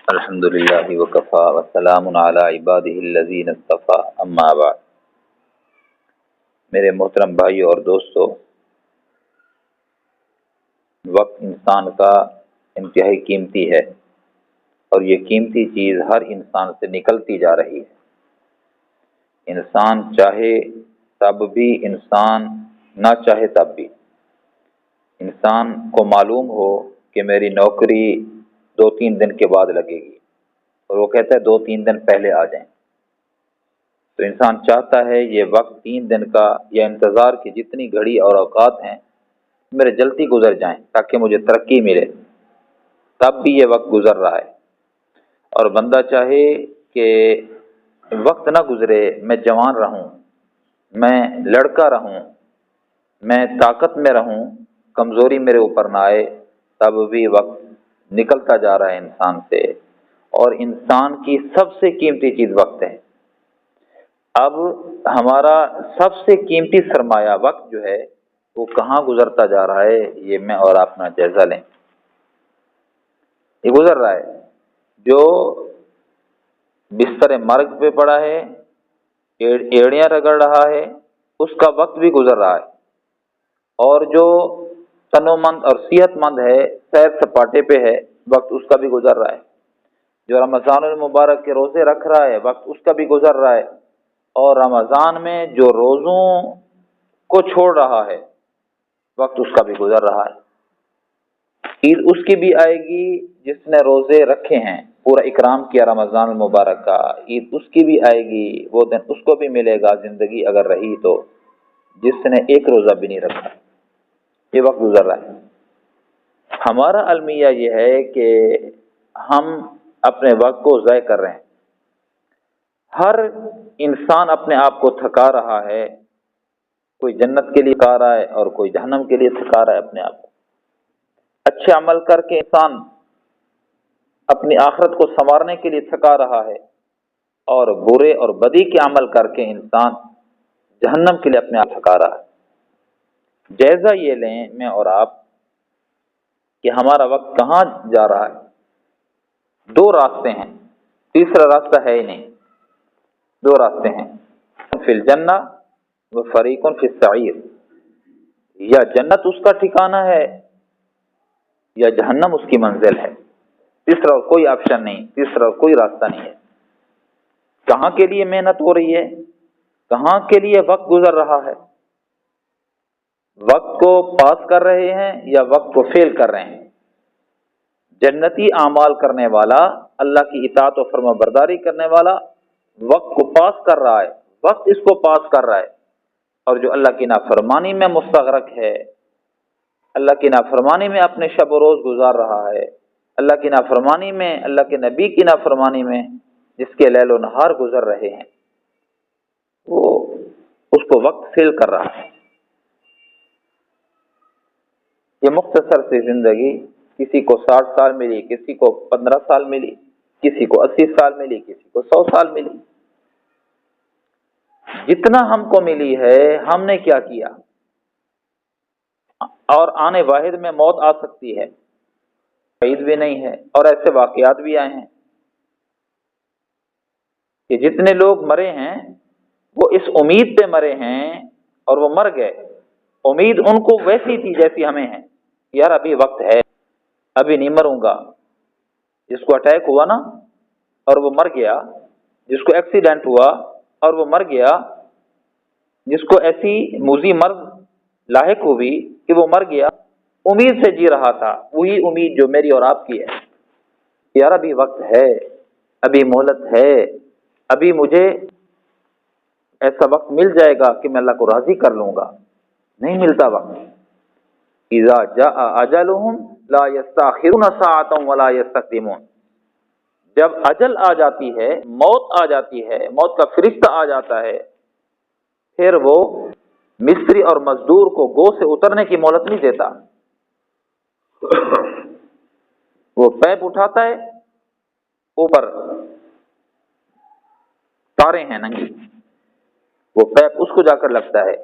الحمد للہ وکفا وسلام علی عبادہ الذین اصطفیٰ اما بعد۔ میرے محترم بھائیو اور دوستو، وقت انسان کا انتہائی قیمتی ہے اور یہ قیمتی چیز ہر انسان سے نکلتی جا رہی ہے۔ انسان چاہے تب بھی، انسان نہ چاہے تب بھی۔ انسان کو معلوم ہو کہ میری نوکری 2-3 دن کے بعد لگے گی اور وہ کہتا ہے 2-3 دن پہلے آ جائیں، تو انسان چاہتا ہے یہ وقت 3 دن کا یا انتظار کی جتنی گھڑی اور اوقات ہیں میرے جلدی گزر جائیں تاکہ مجھے ترقی ملے، تب بھی یہ وقت گزر رہا ہے۔ اور بندہ چاہے کہ وقت نہ گزرے، میں جوان رہوں، میں لڑکا رہوں، میں طاقت میں رہوں، کمزوری میرے اوپر نہ آئے، تب بھی وقت نکلتا جا رہا ہے انسان سے، اور انسان کی سب سے قیمتی چیز وقت ہے۔ اب ہمارا سب سے قیمتی سرمایہ وقت جو ہے وہ کہاں گزرتا جا رہا ہے، یہ میں اور آپ اپنا جائزہ لیں۔ یہ گزر رہا ہے، جو بستر مرگ پہ پڑا ہے، ایڑیاں رگڑ رہا ہے، اس کا وقت بھی گزر رہا ہے، اور جو تنومند اور صحت مند ہے، سیر سپاٹے پہ ہے، وقت اس کا بھی گزر رہا ہے۔ جو رمضان المبارک کے روزے رکھ رہا ہے، وقت اس کا بھی گزر رہا ہے، اور رمضان میں جو روزوں کو چھوڑ رہا ہے، وقت اس کا بھی گزر رہا ہے۔ عید اس کی بھی آئے گی جس نے روزے رکھے ہیں، پورا اکرام کیا رمضان المبارک کا، عید اس کی بھی آئے گی، وہ دن اس کو بھی ملے گا زندگی اگر رہی تو، جس نے ایک روزہ بھی نہیں رکھا۔ یہ وقت گزر رہا ہے۔ ہمارا المیہ یہ ہے کہ ہم اپنے وقت کو ضائع کر رہے ہیں۔ ہر انسان اپنے آپ کو تھکا رہا ہے، کوئی جنت کے لیے تھکا رہا ہے اور کوئی جہنم کے لیے تھکا رہا ہے اپنے آپ کو۔ اچھے عمل کر کے انسان اپنی آخرت کو سنوارنے کے لیے تھکا رہا ہے، اور برے اور بدی کے عمل کر کے انسان جہنم کے لیے اپنے آپ تھکا رہا ہے۔ جائزہ یہ لیں میں اور آپ کہ ہمارا وقت کہاں جا رہا ہے۔ 2 راستے ہیں، تیسرا راستہ ہے ہی نہیں۔ 2 راستے ہیں، فی الجنہ و فریق فی السعیر، یا جنت اس کا ٹھکانہ ہے یا جہنم اس کی منزل ہے۔ تیسرا کوئی آپشن نہیں، تیسرا کوئی راستہ نہیں ہے۔ کہاں کے لیے محنت ہو رہی ہے، کہاں کے لیے وقت گزر رہا ہے؟ وقت کو پاس کر رہے ہیں یا وقت کو فیل کر رہے ہیں؟ جنتی اعمال کرنے والا، اللہ کی اطاعت و فرما برداری کرنے والا وقت کو پاس کر رہا ہے، وقت اس کو پاس کر رہا ہے، اور جو اللہ کی نافرمانی میں مستغرق ہے، اللہ کی نافرمانی میں اپنے شب و روز گزار رہا ہے، اللہ کی نافرمانی میں، اللہ کے نبی کی نافرمانی میں جس کے لیل و نہار گزر رہے ہیں، وہ اس کو وقت فیل کر رہا ہے۔ یہ مختصر سی زندگی، کسی کو 60 سال ملی، کسی کو 15 سال ملی، کسی کو 80 سال ملی، کسی کو 100 سال ملی۔ جتنا ہم کو ملی ہے ہم نے کیا کیا؟ اور آنے واحد میں موت آ سکتی ہے، عید بھی نہیں ہے، اور ایسے واقعات بھی آئے ہیں کہ جتنے لوگ مرے ہیں وہ اس امید پہ مرے ہیں اور وہ مر گئے۔ امید ان کو ویسی تھی جیسی ہمیں ہے، یار ابھی وقت ہے، ابھی نہیں مروں گا۔ جس کو اٹیک ہوا نا اور وہ مر گیا، جس کو ایکسیڈنٹ ہوا اور وہ مر گیا، جس کو ایسی موذی مرض لاحق ہوئی کہ وہ مر گیا، امید سے جی رہا تھا، وہی امید جو میری اور آپ کی ہے، یار ابھی وقت ہے، ابھی مہلت ہے، ابھی مجھے ایسا وقت مل جائے گا کہ میں اللہ کو راضی کر لوں گا۔ نہیں ملتا وقت۔ اذا جاء اجلهم لا يستاخرون ساعة ولا يستقدمون، جب اجل آ جاتی ہے، موت آ جاتی ہے، موت کا فرشتہ آ جاتا ہے، پھر وہ مستری اور مزدور کو گو سے اترنے کی مہلت نہیں دیتا۔ وہ پیپ اٹھاتا ہے، اوپر تارے ہیں ننگی، وہ پیپ اس کو جا کر لگتا ہے،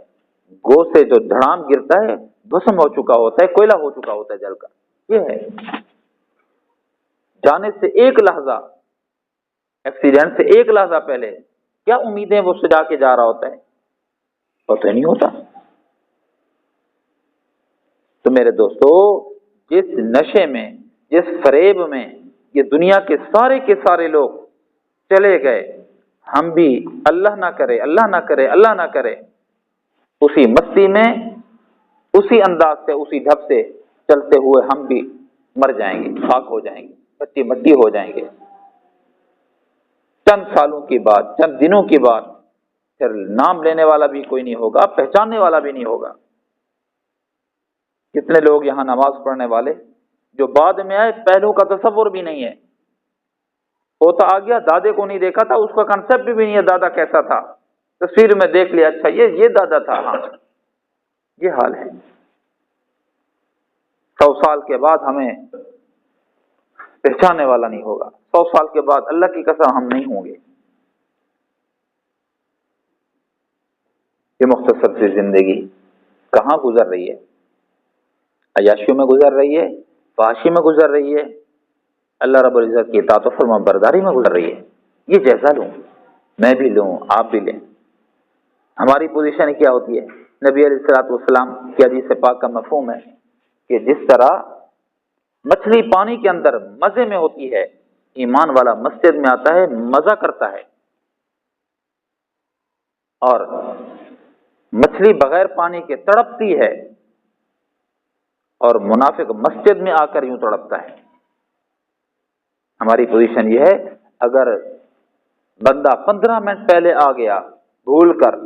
گو سے جو دھڑام گرتا ہے بھسم ہو چکا ہوتا ہے، کوئلہ ہو چکا ہوتا ہے جل کر۔ یہ ہے جانے سے ایک لحظہ، ایکسیڈنٹ سے ایک لحظہ پہلے کیا امیدیں وہ سجا کے جا رہا ہوتا ہے؟ پتہ نہیں ہوتا۔ تو میرے دوستو، جس نشے میں، جس فریب میں یہ دنیا کے سارے لوگ چلے گئے، ہم بھی اللہ نہ کرے، اللہ نہ کرے، اللہ نہ کرے، اسی مستی میں، اسی انداز سے، اسی ڈھب سے چلتے ہوئے ہم بھی مر جائیں گے، خاک ہو جائیں گے، مٹی مٹی ہو جائیں گے۔ چند سالوں کے بعد، چند دنوں کے بعد پھر نام لینے والا بھی کوئی نہیں ہوگا، پہچاننے والا بھی نہیں ہوگا۔ کتنے لوگ یہاں نماز پڑھنے والے جو بعد میں آئے، پہلو کا تصور بھی نہیں ہے، ہوتا آ گیا، دادے کو نہیں دیکھا تھا، اس کا کنسپٹ بھی نہیں ہے دادا کیسا تھا، تصویر میں دیکھ لیا، اچھا یہ دادا تھا۔ ہاں، یہ حال ہے۔ 100 سال کے بعد ہمیں پہچاننے والا نہیں ہوگا، 100 سال کے بعد اللہ کی قسم ہم نہیں ہوں گے۔ یہ مختصر سی زندگی کہاں گزر رہی ہے؟ عیاشیوں میں گزر رہی ہے، فحاشی میں گزر رہی ہے، اللہ رب العزت کی اطاعت و فرما برداری میں گزر رہی ہے؟ یہ جیسا لوں، میں بھی لوں، آپ بھی لیں، ہماری پوزیشن کیا ہوتی ہے؟ نبی علیہ الصلوۃ والسلام کی حدیث پاک کا مفہوم ہے کہ جس طرح مچھلی پانی کے اندر مزے میں ہوتی ہے، ایمان والا مسجد میں آتا ہے، مزہ کرتا ہے، اور مچھلی بغیر پانی کے تڑپتی ہے، اور منافق مسجد میں آ کر یوں تڑپتا ہے۔ ہماری پوزیشن یہ ہے، اگر بندہ 15 منٹ پہلے آ گیا بھول کر